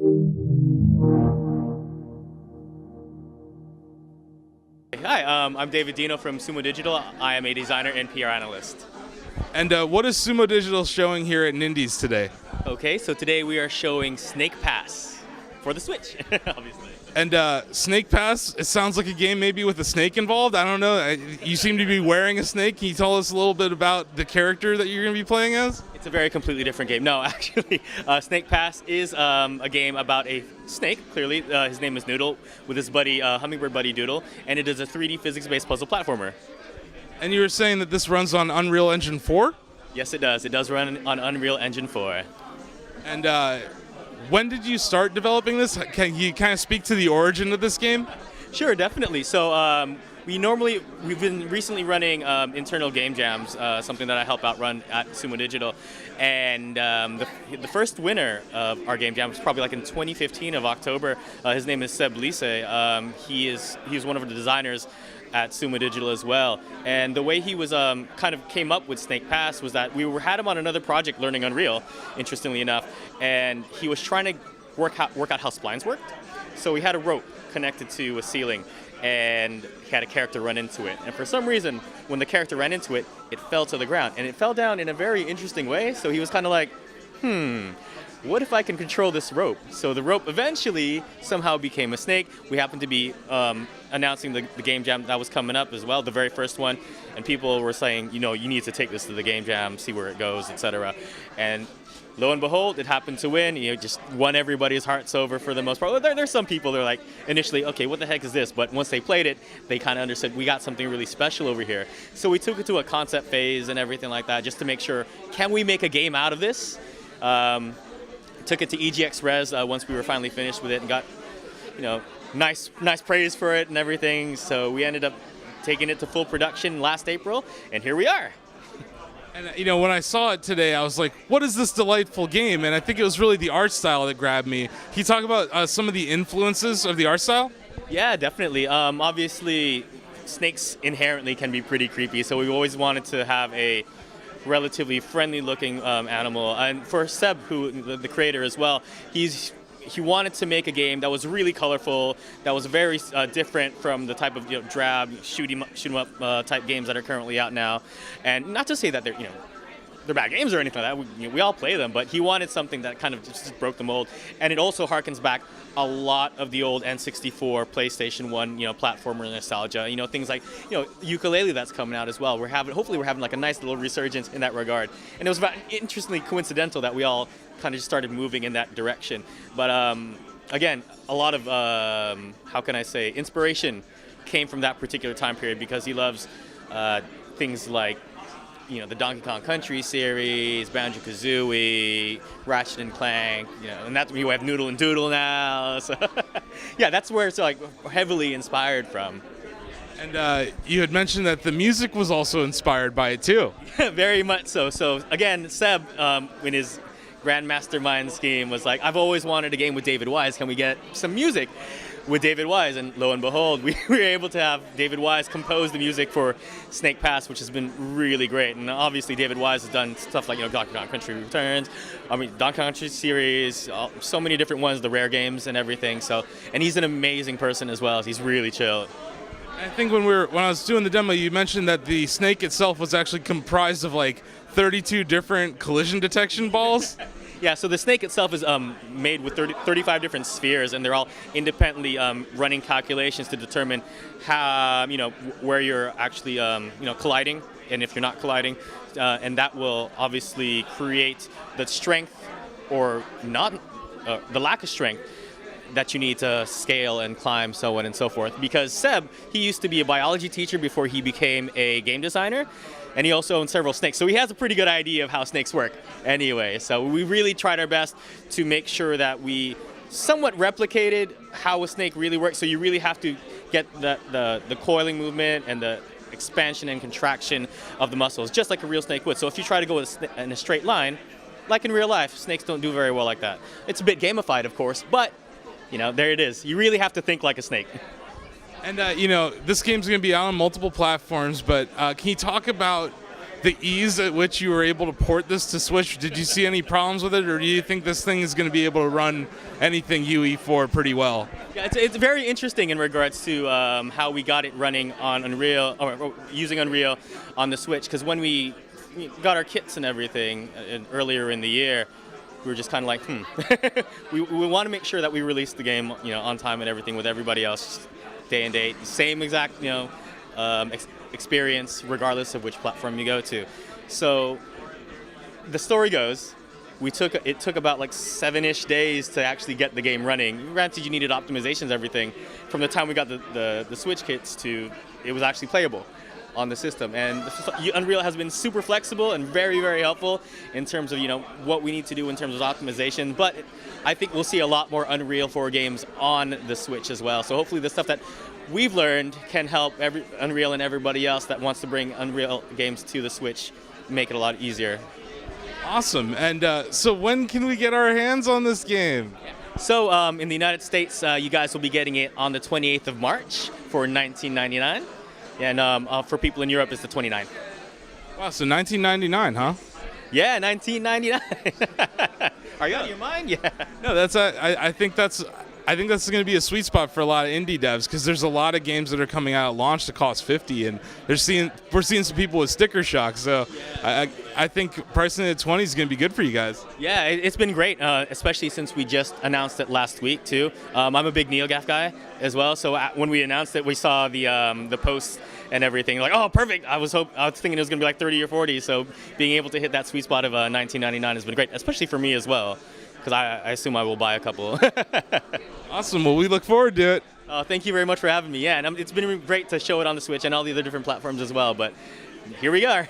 Hi, I'm David Dino from Sumo Digital. I am a designer and PR analyst. And what is Sumo Digital showing here at Nindies today? Okay, so today we are showing Snake Pass for the Switch, obviously. And Snake Pass, it sounds like a game maybe with a snake involved. I don't know. You seem to be wearing a snake. Can you tell us a little bit about the character that you're going to be playing as? It's a very completely different game. No, actually, Snake Pass is a game about a snake, clearly. His name is Noodle, with his buddy, hummingbird buddy Doodle, and it is a 3D physics-based puzzle platformer. And you were saying that this runs on Unreal Engine 4? Yes, it does. It does run on Unreal Engine 4. And when did you start developing this? Can you kind of speak to the origin of this game? Sure, definitely. So we've been recently running internal game jams, something that I help out run at Sumo Digital, and the first winner of our game jam was probably like in 2015 of October. His name is Seb Lise. He is one of the designers at Sumo Digital as well, and the way he was kind of came up with Snake Pass was that we had him on another project learning Unreal, interestingly enough, and he was trying to work out how splines worked. So we had a rope connected to a ceiling, and he had a character run into it. And for some reason, when the character ran into it, it fell to the ground, and it fell down in a very interesting way. So he was kind of like, what if I can control this rope? So the rope eventually somehow became a snake. We happened to be announcing the game jam that was coming up as well, the very first one, and people were saying, you need to take this to the game jam, see where it goes, etc. And lo and behold, it happened to win. Just won everybody's hearts over for the most part. There's some people that are like, initially, okay, what the heck is this? But once they played it, they kind of understood we got something really special over here. So we took it to a concept phase and everything like that, just to make sure, can we make a game out of this? Took it to EGX Res once we were finally finished with it, and got, nice praise for it and everything. So we ended up taking it to full production last April, and here we are. And when I saw it today, I was like, what is this delightful game? And I think it was really the art style that grabbed me. Can you talk about some of the influences of the art style? Yeah, definitely. Obviously, snakes inherently can be pretty creepy, so we always wanted to have a relatively friendly-looking animal. And for Seb, who the creator as well, he wanted to make a game that was really colorful, that was very different from the type of drab shoot 'em up type games that are currently out now. And not to say that they're bad games or anything like that. We all play them, but he wanted something that kind of just broke the mold. And it also harkens back a lot of the old N64, PlayStation 1, platformer nostalgia. Things like, ukulele that's coming out as well. Hopefully we're having like a nice little resurgence in that regard. And it was interestingly coincidental that we all kind of just started moving in that direction. But again, a lot of, inspiration came from that particular time period, because he loves things like the Donkey Kong Country series, Banjo-Kazooie, Ratchet and Clank, and that's we have Noodle and Doodle now. So yeah, that's where it's like heavily inspired from. And you had mentioned that the music was also inspired by it too. Very much so. So again, Seb, in his Grandmaster Mind scheme, was like, I've always wanted a game with David Wise. Can we get some music with David Wise? And lo and behold, we were able to have David Wise compose the music for Snake Pass, which has been really great. And obviously David Wise has done stuff like Donkey Kong Country Returns, Donkey Kong Country series, so many different ones, the rare games and everything. So, and he's an amazing person as well. He's really chill. I think when I was doing the demo, you mentioned that the snake itself was actually comprised of like 32 different collision detection balls. Yeah, so the snake itself is made with 35 different spheres, and they're all independently running calculations to determine how, where you're actually, colliding, and if you're not colliding, and that will obviously create the strength or not, the lack of strength that you need to scale and climb, so on and so forth. Because Seb, he used to be a biology teacher before he became a game designer, and he also owns several snakes. So he has a pretty good idea of how snakes work anyway. So we really tried our best to make sure that we somewhat replicated how a snake really works. So you really have to get the coiling movement and the expansion and contraction of the muscles, just like a real snake would. So if you try to go in a straight line, like in real life, snakes don't do very well like that. It's a bit gamified, of course, but there it is. You really have to think like a snake. And, this game's going to be out on multiple platforms, but can you talk about the ease at which you were able to port this to Switch? Did you see any problems with it, or do you think this thing is going to be able to run anything UE4 pretty well? Yeah, it's very interesting in regards to how we got it running on Unreal, or using Unreal on the Switch, because when we got our kits and everything earlier in the year, we were just kind of like, we want to make sure that we release the game, on time and everything with everybody else, day and date, same exact, experience regardless of which platform you go to. So the story goes, it took about like 7-ish days to actually get the game running. Granted, you needed optimizations, everything. From the time we got the Switch kits to it was actually playable on the system. And Unreal has been super flexible and very, very helpful in terms of what we need to do in terms of optimization. But I think we'll see a lot more Unreal 4 games on the Switch as well. So hopefully the stuff that we've learned can help Unreal and everybody else that wants to bring Unreal games to the Switch make it a lot easier. Awesome. And so when can we get our hands on this game? So in the United States, you guys will be getting it on the 28th of March for $19.99. And for people in Europe, it's the 29th. Wow, so $19.99, huh? Yeah, $19.99. Are you out of your mind? Yeah. No, I think that's going to be a sweet spot for a lot of indie devs, because there's a lot of games that are coming out at launch that cost $50, and we're seeing some people with sticker shock. So I think pricing it at $20 is going to be good for you guys. Yeah, it's been great, especially since we just announced it last week too. I'm a big NeoGAF guy as well, so when we announced it, we saw the posts and everything. Like, oh, perfect! I was thinking it was going to be like 30 or 40. So being able to hit that sweet spot of $19.99 has been great, especially for me as well, because I assume I will buy a couple. Awesome. Well, we look forward to it. Thank you very much for having me. Yeah, and it's been great to show it on the Switch and all the other different platforms as well. But here we are.